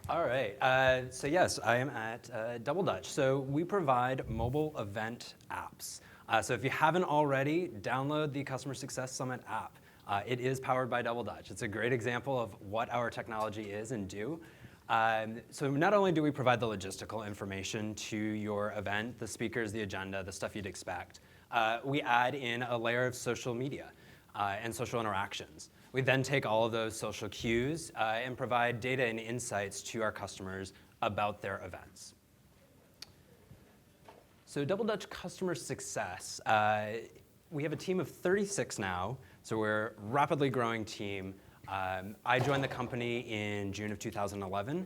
All right. So yes, I am at DoubleDutch. So we provide mobile event apps. So if you haven't already, download the Customer Success Summit app. It is powered by DoubleDutch. It's a great example of what our technology is and do. So not only do we provide the logistical information to your event, the speakers, the agenda, the stuff you'd expect, we add in a layer of social media and social interactions. We then take all of those social cues and provide data and insights to our customers about their events. So DoubleDutch Customer Success, we have a team of 36 now, so we're a rapidly growing team. I joined the company in June of 2011,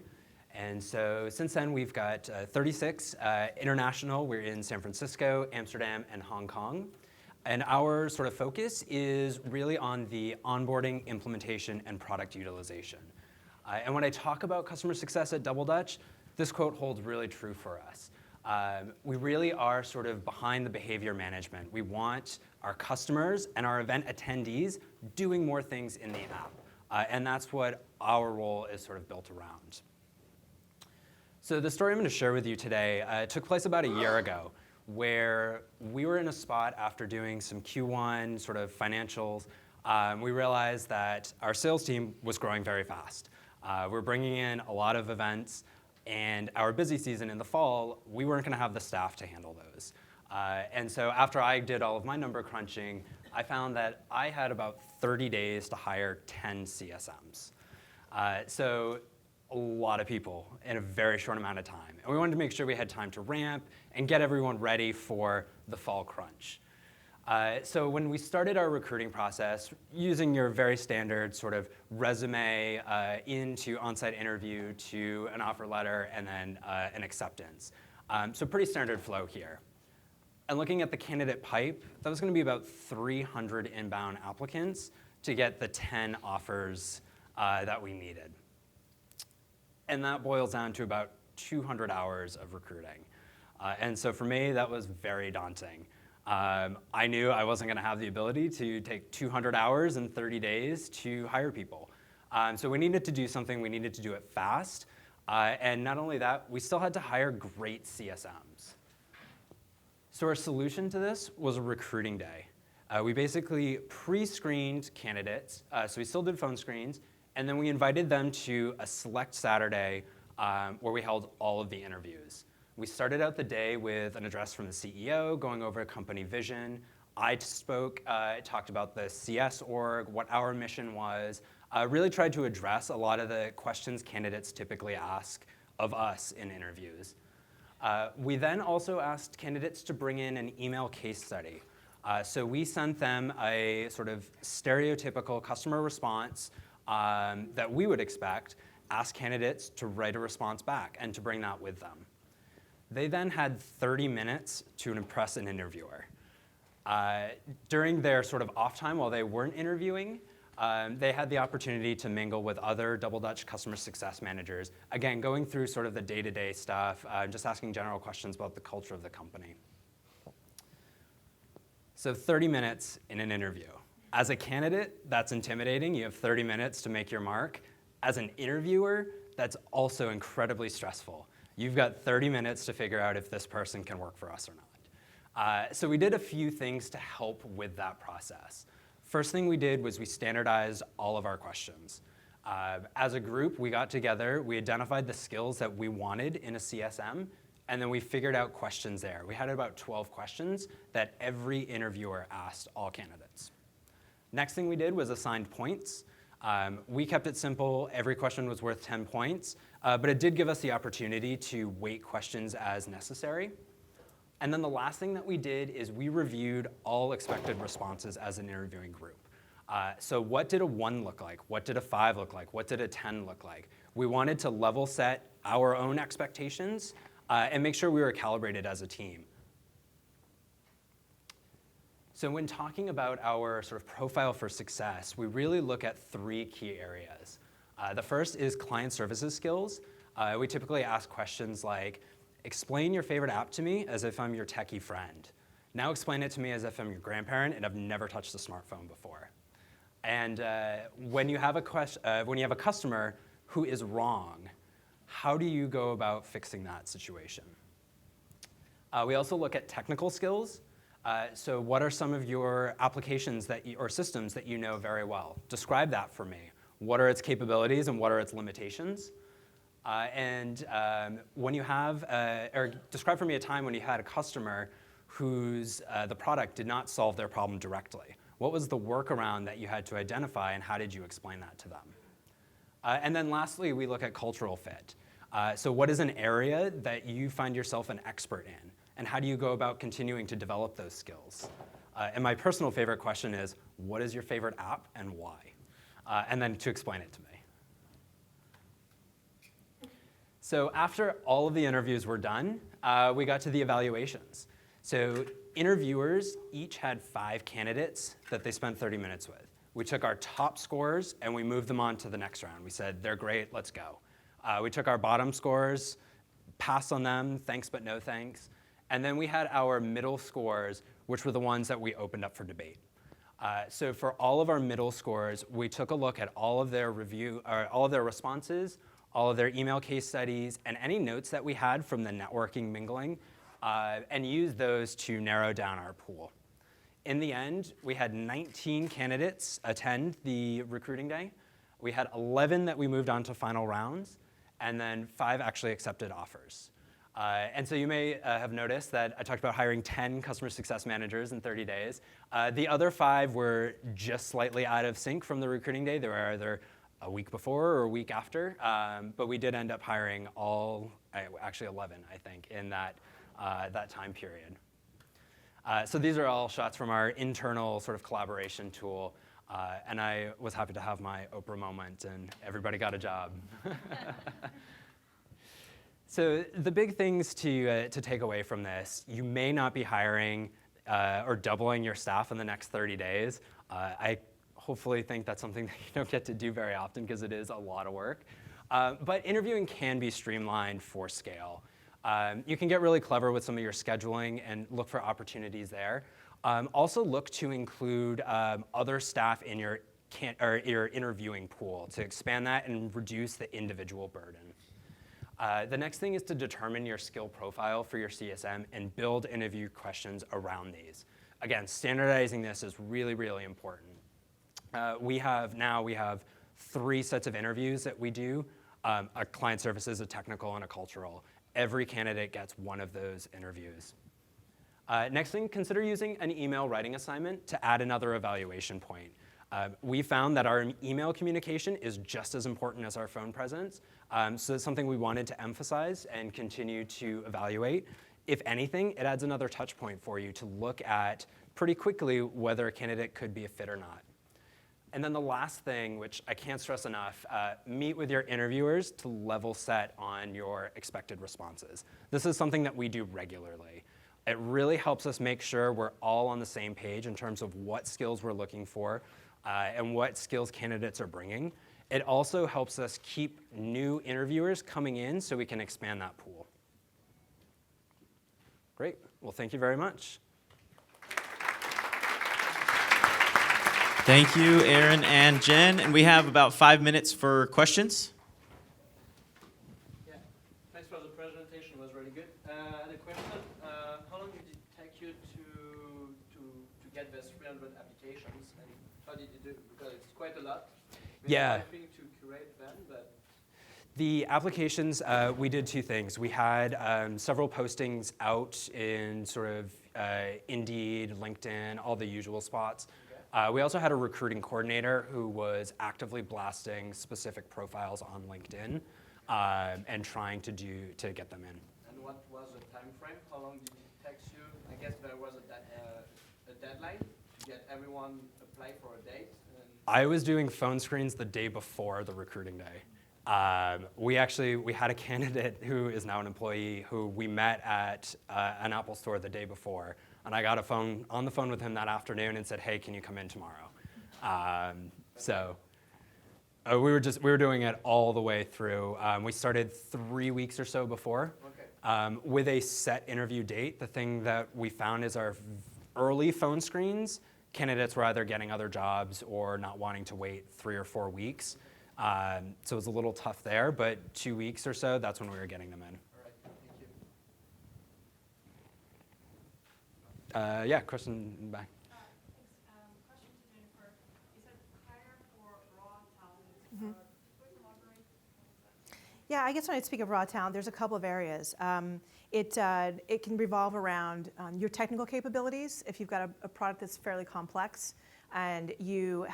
and so since then we've got 36 international. We're in San Francisco, Amsterdam, and Hong Kong. And our sort of focus is really on the onboarding, implementation, and product utilization. And when I talk about customer success at DoubleDutch, this quote holds really true for us. We really are sort of behind the behavior management. We want our customers and our event attendees doing more things in the app. And that's what our role is sort of built around. So the story I'm going to share with you today took place about a year ago, where we were in a spot after doing some Q1 sort of financials. We realized that our sales team was growing very fast. We're bringing in a lot of events, and our busy season in the fall, we weren't going to have the staff to handle those. And so after I did all of my number crunching, I found that I had about 30 days to hire 10 CSMs. So a lot of people in a very short amount of time. And we wanted to make sure we had time to ramp and get everyone ready for the fall crunch. So when we started our recruiting process, using your very standard sort of resume into on-site interview to an offer letter and then an acceptance. So pretty standard flow here. And looking at the candidate pipe, that was going to be about 300 inbound applicants to get the 10 offers that we needed. And that boils down to about 200 hours of recruiting. And so for me, that was very daunting. I knew I wasn't going to have the ability to take 200 hours in 30 days to hire people. So we needed to do something. We needed to do it fast. And not only that, we still had to hire great CSMs. So our solution to this was a recruiting day. We basically pre-screened candidates. So we still did phone screens. And then we invited them to a select Saturday where we held all of the interviews. We started out the day with an address from the CEO, going over company vision. I spoke, talked about the CS org, what our mission was, really tried to address a lot of the questions candidates typically ask of us in interviews. We then also asked candidates to bring in an email case study. So we sent them a sort of stereotypical customer response that we would expect, ask candidates to write a response back and to bring that with them. They then had 30 minutes to impress an interviewer. During their sort of off time while they weren't interviewing, they had the opportunity to mingle with other DoubleDutch customer success managers, again, going through sort of the day-to-day stuff, just asking general questions about the culture of the company. So 30 minutes in an interview. As a candidate, that's intimidating. You have 30 minutes to make your mark. As an interviewer, that's also incredibly stressful. You've got 30 minutes to figure out if this person can work for us or not. So we did a few things to help with that process. First thing we did was we standardized all of our questions. As a group, we got together, we identified the skills that we wanted in a CSM, and then we figured out questions there. We had about 12 questions that every interviewer asked all candidates. Next thing we did was assigned points. We kept it simple. Every question was worth 10 points, but it did give us the opportunity to weight questions as necessary. And then the last thing that we did is we reviewed all expected responses as an interviewing group. So what did a 1 look like? What did a 5 look like? What did a 10 look like? We wanted to level set our own expectations and make sure we were calibrated as a team. So when talking about our sort of profile for success, we really look at 3 key areas. The first is client services skills. We typically ask questions like, explain your favorite app to me as if I'm your techie friend. Now explain it to me as if I'm your grandparent and I've never touched a smartphone before. And when you have a customer who is wrong, how do you go about fixing that situation? We also look at technical skills. So what are some of your applications or systems that you know very well? Describe that for me. What are its capabilities and what are its limitations? When you have, or describe for me a time when you had a customer whose the product did not solve their problem directly. What was the workaround that you had to identify, and how did you explain that to them? And then lastly, we look at cultural fit. So what is an area that you find yourself an expert in, and how do you go about continuing to develop those skills? And my personal favorite question is, what is your favorite app and why? And then to explain it to me. So after all of the interviews were done, we got to the evaluations. So interviewers each had 5 candidates that they spent 30 minutes with. We took our top scores and we moved them on to the next round. We said, they're great, let's go. We took our bottom scores, passed on them, thanks but no thanks. And then we had our middle scores, which were the ones that we opened up for debate. So for all of our middle scores, we took a look at all of their responses, all of their email case studies, and any notes that we had from the networking mingling, and used those to narrow down our pool. In the end, we had 19 candidates attend the recruiting day. We had 11 that we moved on to final rounds, and then 5 actually accepted offers. And so you may have noticed that I talked about hiring 10 customer success managers in 30 days. The other 5 were just slightly out of sync from the recruiting day. They were either a week before or a week after, but we did end up hiring actually 11, I think, in that time period. So these are all shots from our internal sort of collaboration tool, and I was happy to have my Oprah moment, and everybody got a job. So the big things to take away from this: you may not be hiring or doubling your staff in the next 30 days. I hopefully think that's something that you don't get to do very often because it is a lot of work. But interviewing can be streamlined for scale. You can get really clever with some of your scheduling and look for opportunities there. Also look to include other staff in your interviewing pool to expand that and reduce the individual burden. The next thing is to determine your skill profile for your CSM and build interview questions around these. Again, standardizing this is really, really important. We have 3 sets of interviews that we do, a client services, a technical, and a cultural. Every candidate gets one of those interviews. Next thing, consider using an email writing assignment to add another evaluation point. We found that our email communication is just as important as our phone presence, so it's something we wanted to emphasize and continue to evaluate. If anything, it adds another touch point for you to look at pretty quickly whether a candidate could be a fit or not. And then the last thing, which I can't stress enough, meet with your interviewers to level set on your expected responses. This is something that we do regularly. It really helps us make sure we're all on the same page in terms of what skills we're looking for and what skills candidates are bringing. It also helps us keep new interviewers coming in so we can expand that pool. Great. Well, thank you very much. Thank you, Aaron and Jen. And we have about 5 minutes for questions. Yeah, thanks for the presentation. It was really good. I had a question. How long did it take you to get those 300 applications? And how did you do? Because it's quite a lot. Yeah. I think to curate them, but The applications, we did 2 things. We had several postings out in sort of Indeed, LinkedIn, all the usual spots. We also had a recruiting coordinator who was actively blasting specific profiles on LinkedIn and trying to get them in. And what was the time frame? How long did it take you? I guess there was a deadline to get everyone apply for a date. I was doing phone screens the day before the recruiting day. We had a candidate who is now an employee who we met at an Apple store the day before, and I got on the phone with him that afternoon and said, "Hey, can you come in tomorrow?" We were doing it all the way through. We started 3 weeks or so before, with a set interview date. The thing that we found is our early phone screens, candidates were either getting other jobs or not wanting to wait 3 or 4 weeks. So it was a little tough there, but 2 weeks or so, that's when we were getting them in. All right, thank you. Yeah, question in the back. Thanks. Question to Jennifer. You said hire for raw talent. Please elaborate on that. Yeah, I guess when I speak of raw talent, there's a couple of areas. It can revolve around your technical capabilities. If you've got a product that's fairly complex, and you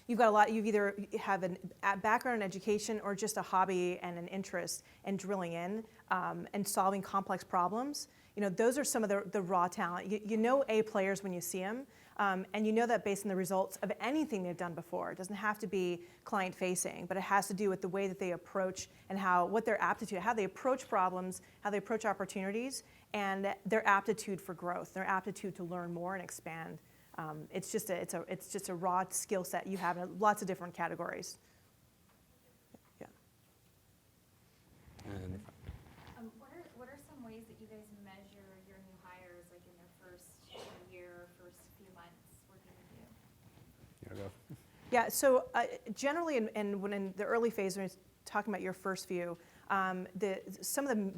either have a background in education or just a hobby and an interest in drilling in and solving complex problems. Those are some of the raw talent. You know A players when you see them, and you know that based on the results of anything they've done before. It doesn't have to be client-facing, but it has to do with the way that they approach and what their aptitude, how they approach problems, how they approach opportunities, and their aptitude for growth, their aptitude to learn more and expand. It's just a raw skill set you have in lots of different categories. Yeah. And What are some ways that you guys measure your new hires, like in their first year, first few months working with you? you wanna go? Yeah, so generally, when in the early phase, when you're talking about your first few, some of the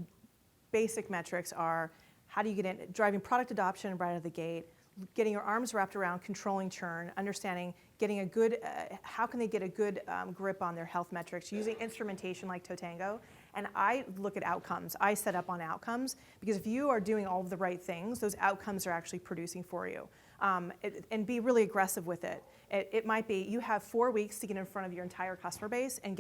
basic metrics are how do you get in, driving product adoption right out of the gate, getting your arms wrapped around controlling churn, understanding, getting a good, how can they get a good grip on their health metrics, using instrumentation like Totango. And I look at outcomes. I set up on outcomes, because if you are doing all of the right things, those outcomes are actually producing for you. And be really aggressive with it. It might be you have 4 weeks to get in front of your entire customer base and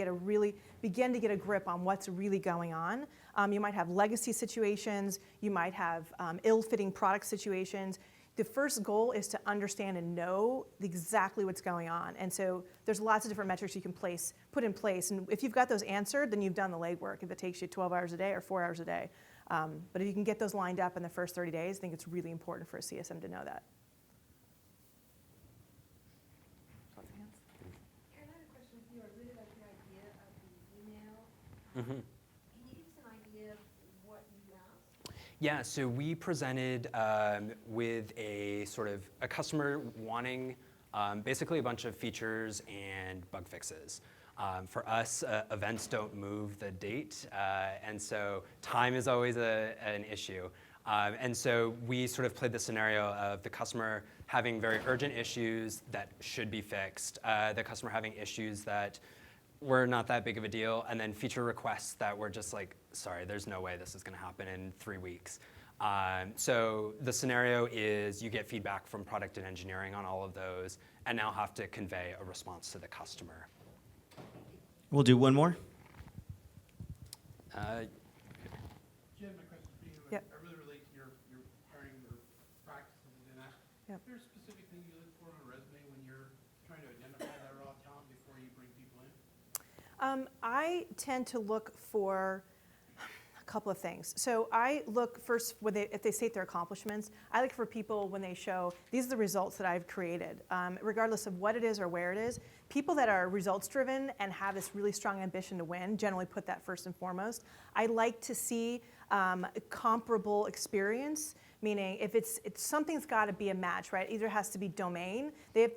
begin to get a grip on what's really going on. You might have legacy situations. You might have ill-fitting product situations. The first goal is to understand and know exactly what's going on. And so there's lots of different metrics you can put in place. And if you've got those answered, then you've done the legwork, if it takes you 12 hours a day or 4 hours a day. But if you can get those lined up in the first 30 days, I think it's really important for a CSM to know that. Aaron, I had a question for you. I really like your idea of the email. Mhm. Can you give us an idea of what you asked? Yeah, so we presented with a customer wanting basically a bunch of features and bug fixes. For us, events don't move the date, and so time is always an issue. And so we sort of played the scenario of the customer having very urgent issues that should be fixed, the customer having issues that were not that big of a deal, and then feature requests that were just like, sorry, there's no way this is going to happen in 3 weeks. So the scenario is you get feedback from product and engineering on all of those, and now have to convey a response to the customer. We'll do one more. Jen, my question for you, Yep. I really relate to your hiring or practices and that. Yep. Is there a specific thing you look for on a resume when you're trying to identify that raw talent before you bring people in? I tend to look for a couple of things. So I look first, if they state their accomplishments, I look for people when they show, these are the results that I've created, regardless of what it is or where it is. People that are results driven and have this really strong ambition to win generally put that first and foremost. I like to see comparable experience, meaning if it's something's got to be a match, right? Either has to be domain. They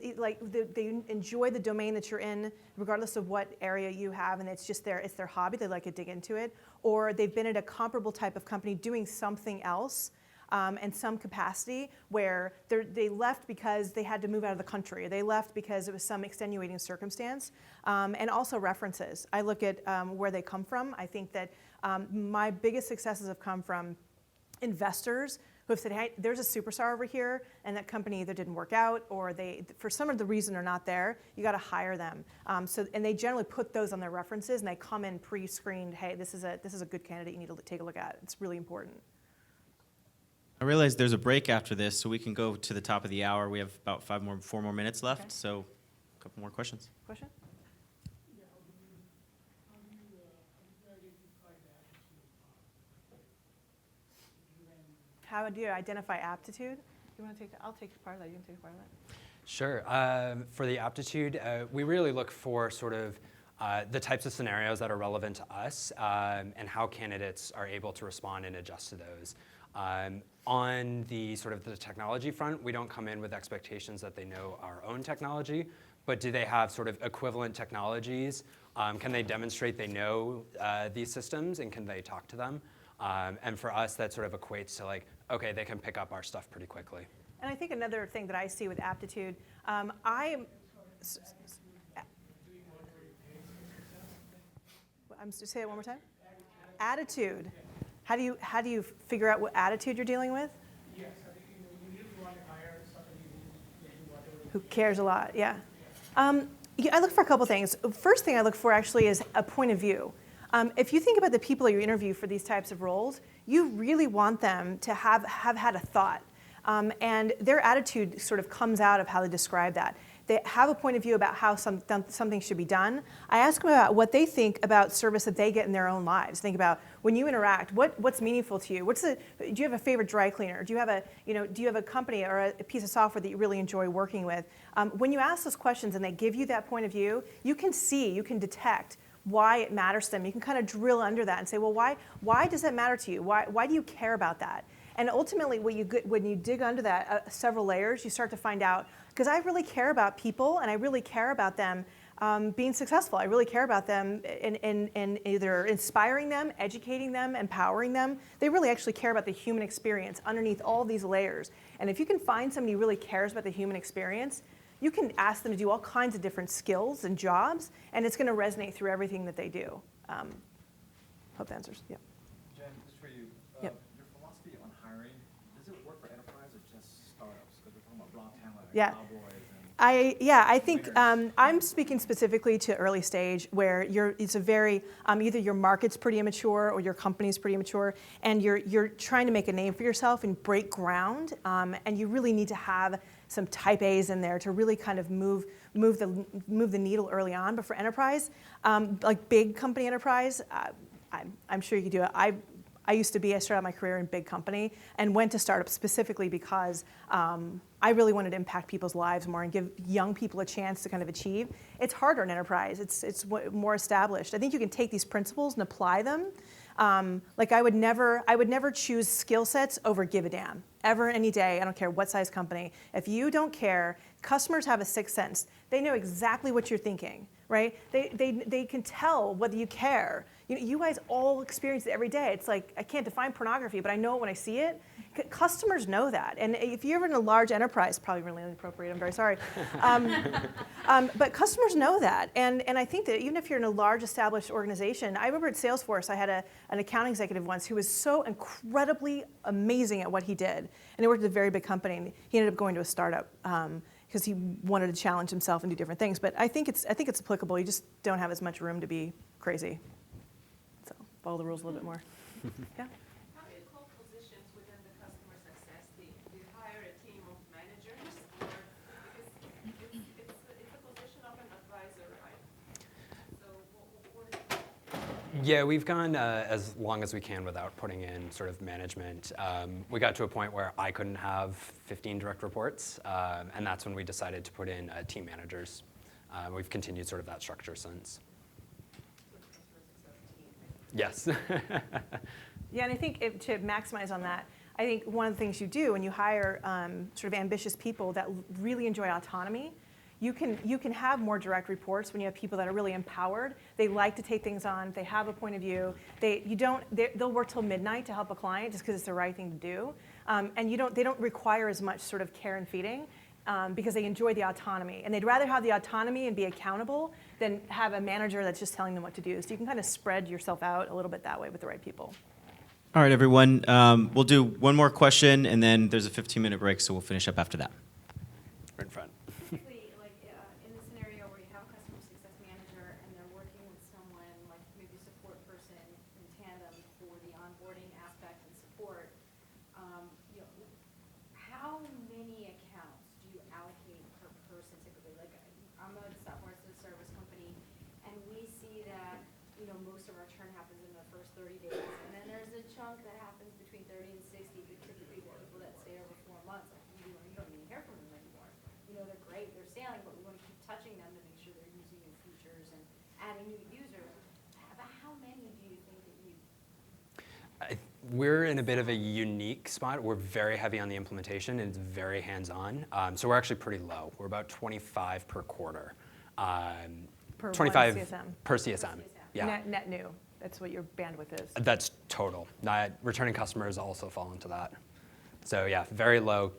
enjoy the domain that you're in, regardless of what area you have, and it's their hobby. They like to dig into it, or they've been at a comparable type of company doing something else. In some capacity where they left because they had to move out of the country. They left because it was some extenuating circumstance. And also references. I look at where they come from. I think that my biggest successes have come from investors who have said, hey, there's a superstar over here, and that company either didn't work out or they, for some of the reason, are not there. You got to hire them. And they generally put those on their references, and they come in pre-screened. Hey, this is a good candidate you need to take a look at. It's really important. I realize there's a break after this, so we can go to the top of the hour. We have about 4 more minutes left, Okay. so a couple more questions. Question? Yeah, how do you identify the attitude? How do you identify aptitude? You want to take that? I'll take part of that. You can take part of that. Sure. For the aptitude, we really look for sort of the types of scenarios that are relevant to us and how candidates are able to respond and adjust to those. On the sort of the technology front, we don't come in with expectations that they know our own technology, but do they have sort of equivalent technologies? Can they demonstrate they know these systems, and can they talk to them? And for us, that sort of equates to like, okay, they can pick up our stuff pretty quickly. And I think another thing that I see with aptitude, I'm just say it one more time. Attitude. How do you figure out what attitude you're dealing with? Yes, I think you usually want to hire somebody who Cares a lot, yeah. I look for a couple things. First thing I look for actually is a point of view. If you think about the people that you interview for these types of roles, you really want them to have had a thought. And their attitude sort of comes out of how they describe that. They have a point of view about how something should be done. I ask them about what they think about service that they get in their own lives. Think about when you interact, what's meaningful to you? Do you have a favorite dry cleaner? Do you have a company or a piece of software that you really enjoy working with? When you ask those questions and they give you that point of view, you can detect why it matters to them. You can kind of drill under that and say, well, why does that matter to you? Why do you care about that? And ultimately, when you dig under that several layers, you start to find out, because I really care about people and I really care about them being successful. I really care about them in either inspiring them, educating them, empowering them. They really actually care about the human experience underneath all these layers. And if you can find somebody who really cares about the human experience, you can ask them to do all kinds of different skills and jobs, and it's going to resonate through everything that they do. Hope that answers. Yeah. Jen, just for you, Yep. your philosophy on hiring, does it work for enterprise or just startups? Because we're talking about raw talent, like Yeah. cowboys and I think I'm speaking specifically to early stage where it's a very, either your market's pretty immature or your company's pretty immature, and you're trying to make a name for yourself and break ground, and you really need to have some type A's in there to really kind of move the needle early on. But for enterprise, like big company enterprise, I'm sure you could do it. I started out my career in big company and went to startups specifically because I really wanted to impact people's lives more and give young people a chance to kind of achieve. It's harder in enterprise. It's more established. I think you can take these principles and apply them. Like I would never choose skill sets over give a damn ever any day. I don't care what size company. If you don't care, customers have a sixth sense. They know exactly what you're thinking, right? They can tell whether you care. You guys all experience it every day. It's like, I can't define pornography, but I know it when I see it. Customers know that. And if you're in a large enterprise, probably really inappropriate, I'm very sorry. But customers know that. And I think that even if you're in a large established organization, I remember at Salesforce, I had an account executive once who was so incredibly amazing at what he did. And he worked at a very big company, and he ended up going to a startup because he wanted to challenge himself and do different things. But I think it's applicable. You just don't have as much room to be crazy. So follow the rules a little bit more. Yeah. How do you call positions within the customer success team? Do you hire a team of managers, or because it's a position of an advisor, right? So what is it? Yeah, we've gone as long as we can without putting in sort of management. We got to a point where I couldn't have 15 direct reports, and that's when we decided to put in team managers. We've continued sort of that structure since. Yes. Yeah, and I think to maximize on that, I think one of the things you do when you hire sort of ambitious people that really enjoy autonomy, you can have more direct reports when you have people that are really empowered. They like to take things on. They have a point of view. They'll work till midnight to help a client just because it's the right thing to do. And they don't require as much sort of care and feeding because they enjoy the autonomy. And they'd rather have the autonomy and be accountable than have a manager that's just telling them what to do. So you can kind of spread yourself out a little bit that way with the right people. All right, everyone. We'll do one more question, and then there's a 15-minute break, so we'll finish up after that. Right in front. Typically, like in the scenario where you have a customer success manager and they're working with someone, like maybe a support person in tandem for the onboarding aspect and support, how many accounts do you allocate per person typically? Like I'm a software as a service company, and we see that most of our churn happens in the first 30 days, and then there's a chunk that happens between 30 and 60, but typically the people that stay over 4 months, like you don't even hear from them anymore. They're great, they're sailing, but we want to keep touching them to make sure they're using new features and adding new users. About how many do you think that you? we're in a bit of a unique spot. We're very heavy on the implementation and it's very hands-on. So we're actually pretty low. We're about 25 per quarter. Per one 25 CSM. per CSM. Yeah. Net new, that's what your bandwidth is. That's total. Returning customers also fall into that. So yeah, very low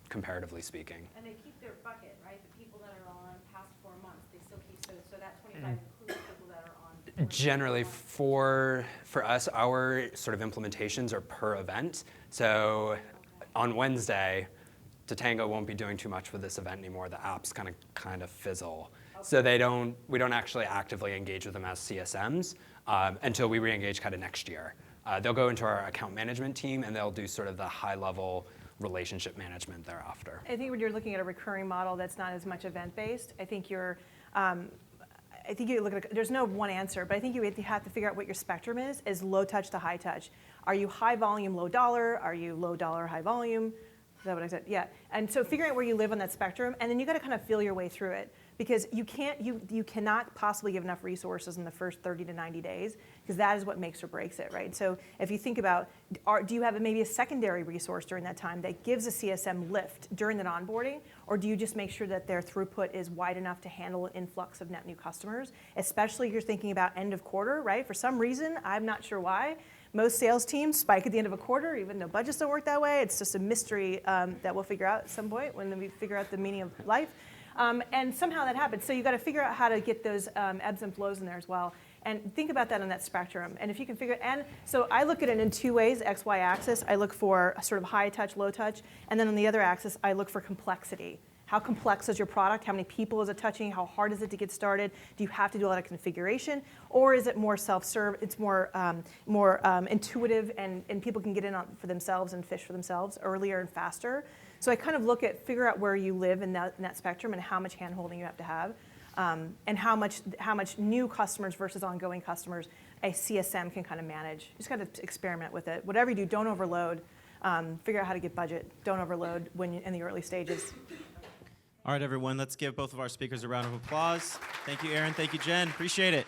comparatively speaking. And they keep their bucket, right? The people that are on past 4 months, they still keep, so that 25 includes people that are on. Generally, for us, our sort of implementations are per event. So on Wednesday, Totango won't be doing too much with this event anymore. The apps kind of fizzle. So we don't actually actively engage with them as CSMs until we re-engage kind of next year. They'll go into our account management team and they'll do sort of the high-level relationship management thereafter. I think when you're looking at a recurring model that's not as much event-based, I think you look at, there's no one answer, but I think you have to figure out what your spectrum is low touch to high touch. Are you high volume, low dollar? Are you low dollar, high volume? Is that what I said? Yeah. And so figuring out where you live on that spectrum, and then you got to kind of feel your way through it. Because you cannot possibly give enough resources in the first 30 to 90 days, because that is what makes or breaks it, right? So if you think about, do you have maybe a secondary resource during that time that gives a CSM lift during that onboarding, or do you just make sure that their throughput is wide enough to handle an influx of net new customers, especially if you're thinking about end of quarter, right? For some reason, I'm not sure why, most sales teams spike at the end of a quarter, even though budgets don't work that way. It's just a mystery that we'll figure out at some point when we figure out the meaning of life. And somehow that happens. So you've got to figure out how to get those ebbs and flows in there as well. And think about that on that spectrum. And if you can figure it, and so I look at it in 2 ways, X, Y axis. I look for a sort of high touch, low touch. And then on the other axis, I look for complexity. How complex is your product? How many people is it touching? How hard is it to get started? Do you have to do a lot of configuration? Or is it more self-serve? It's more intuitive and people can get in on for themselves and fish for themselves earlier and faster. So I kind of figure out where you live in that spectrum and how much hand-holding you have to have, and how much new customers versus ongoing customers a CSM can kind of manage. You just got to experiment with it. Whatever you do, don't overload. Figure out how to get budget. Don't overload when you're in the early stages. All right, everyone, let's give both of our speakers a round of applause. Thank you, Aaron. Thank you, Jen. Appreciate it.